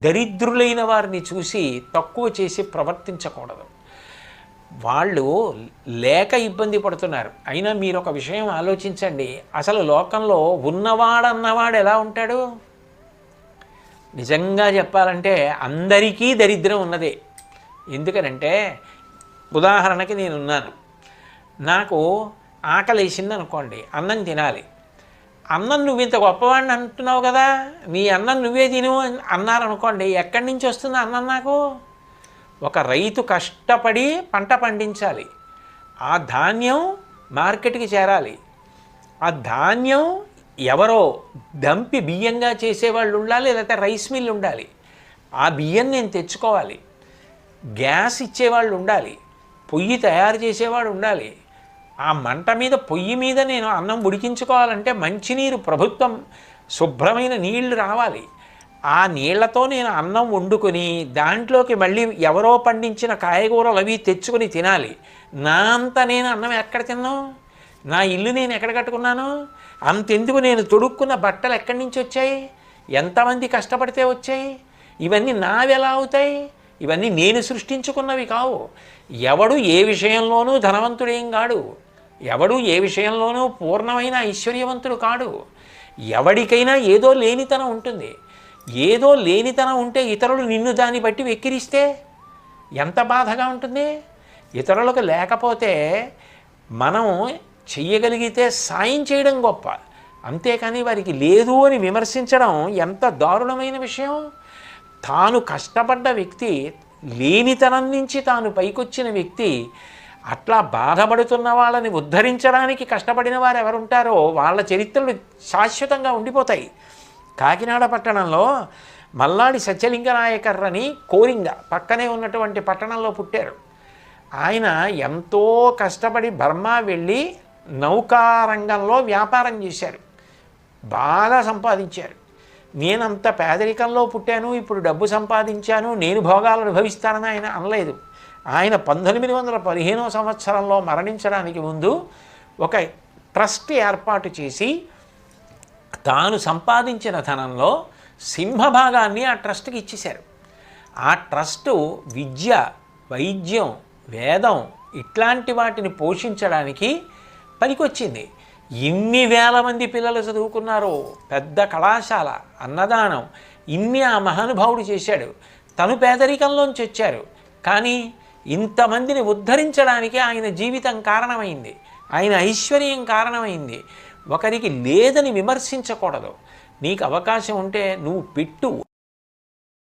దరిద్రులైన వారిని చూసి తక్కువ చేసి ప్రవర్తించకూడదు. వాళ్ళు లేక ఇబ్బంది పడుతున్నారు. అయినా మీరు ఒక విషయం ఆలోచించండి, అసలు లోకంలో ఉన్నవాడన్నవాడు ఎలా ఉంటాడు? నిజంగా చెప్పాలంటే అందరికీ దరిద్రం ఉన్నదే. ఎందుకనంటే ఉదాహరణకి నేనున్నాను, నాకు ఆకలేసింది అనుకోండి, అన్నం తినాలి. అన్నం నువ్వు ఇంత గొప్పవాడిని అంటున్నావు కదా, నీ అన్నం నువ్వే తిను అన్నారనుకోండి, ఎక్కడి నుంచి వస్తుంది అన్నం? నాకు ఒక రైతు కష్టపడి పంట పండించాలి, ఆ ధాన్యం మార్కెట్కి చేరాలి, ఆ ధాన్యం ఎవరో దంపి బియ్యంగా చేసేవాళ్ళు ఉండాలి, లేకపోతే రైస్ మిల్ ఉండాలి, ఆ బియ్యం నేను తెచ్చుకోవాలి, గ్యాస్ ఇచ్చేవాళ్ళు ఉండాలి, పొయ్యి తయారు చేసేవాడు ఉండాలి, ఆ మంట మీద పొయ్యి మీద నేను అన్నం ఉడికించుకోవాలంటే మంచినీరు ప్రభుత్వం శుభ్రమైన నీళ్లు రావాలి, ఆ నీళ్లతో నేను అన్నం వండుకొని దాంట్లోకి మళ్ళీ ఎవరో పండించిన కాయగూరలు అవి తెచ్చుకొని తినాలి. నా అంత నేను అన్నం ఎక్కడ తిన్నాను? నా ఇల్లు నేను ఎక్కడ కట్టుకున్నాను? అంతెందుకు నేను తొడుక్కున్న బట్టలు ఎక్కడి నుంచి వచ్చాయి? ఎంతమంది కష్టపడితే వచ్చాయి? ఇవన్నీ నావి ఎలా అవుతాయి? ఇవన్నీ నేను సృష్టించుకున్నవి కావు. ఎవడు ఏ విషయంలోనూ ధనవంతుడేం కాడు, ఎవడు ఏ విషయంలోనూ పూర్ణమైన ఐశ్వర్యవంతుడు కాడు. ఎవడికైనా ఏదో లేనితనం ఉంటుంది. ఏదో లేనితనం ఉంటే ఇతరులు నిన్ను దాన్ని బట్టి వెక్కిరిస్తే ఎంత బాధగా ఉంటుంది. ఇతరులకు లేకపోతే మనం చెయ్యగలిగితే సాయం చేయడం గొప్ప, అంతేకాని వారికి లేదు అని విమర్శించడం ఎంత దారుణమైన విషయం. తాను కష్టపడ్డ వ్యక్తి, లేనితనం నుంచి తాను పైకొచ్చిన వ్యక్తి, అట్లా బాధపడుతున్న వాళ్ళని ఉద్ధరించడానికి కష్టపడిన వారు ఎవరుంటారో వాళ్ళ చరిత్రలు శాశ్వతంగా ఉండిపోతాయి. కాకినాడ పట్టణంలో మల్లాడి సత్యలింగనాయకర్ అని కోరింగ పక్కనే ఉన్నటువంటి పట్టణంలో పుట్టారు. ఆయన ఎంతో కష్టపడి బర్మా వెళ్ళి నౌకారంగంలో వ్యాపారం చేశారు, బాగా సంపాదించారు. నేనంత పేదరికంలో పుట్టాను, ఇప్పుడు డబ్బు సంపాదించాను, నేను భోగాలు అనుభవిస్తానని ఆయన అనలేదు. ఆయన 1915 సంవత్సరంలో మరణించడానికి ముందు ఒక ట్రస్ట్ ఏర్పాటు చేసి తాను సంపాదించిన ధనంలో సింహభాగాన్ని ఆ ట్రస్ట్కి ఇచ్చేశారు. ఆ ట్రస్టు విద్య, వైద్యం, వేదం ఇట్లాంటి వాటిని పోషించడానికి పనికొచ్చింది. ఇన్ని వేల మంది పిల్లలు చదువుకున్నారు, పెద్ద కళాశాల, అన్నదానం, ఇన్ని ఆ మహానుభావుడు చేశాడు. తను పేదరికంలోంచి వచ్చారు, కానీ ఇంతమందిని ఉద్ధరించడానికి ఆయన జీవితం కారణమైంది, ఆయన ఐశ్వర్యం కారణమైంది. ఒకరికి లేదని విమర్శించకూడదు. నీకు అవకాశం ఉంటే నువ్వు పెట్టు.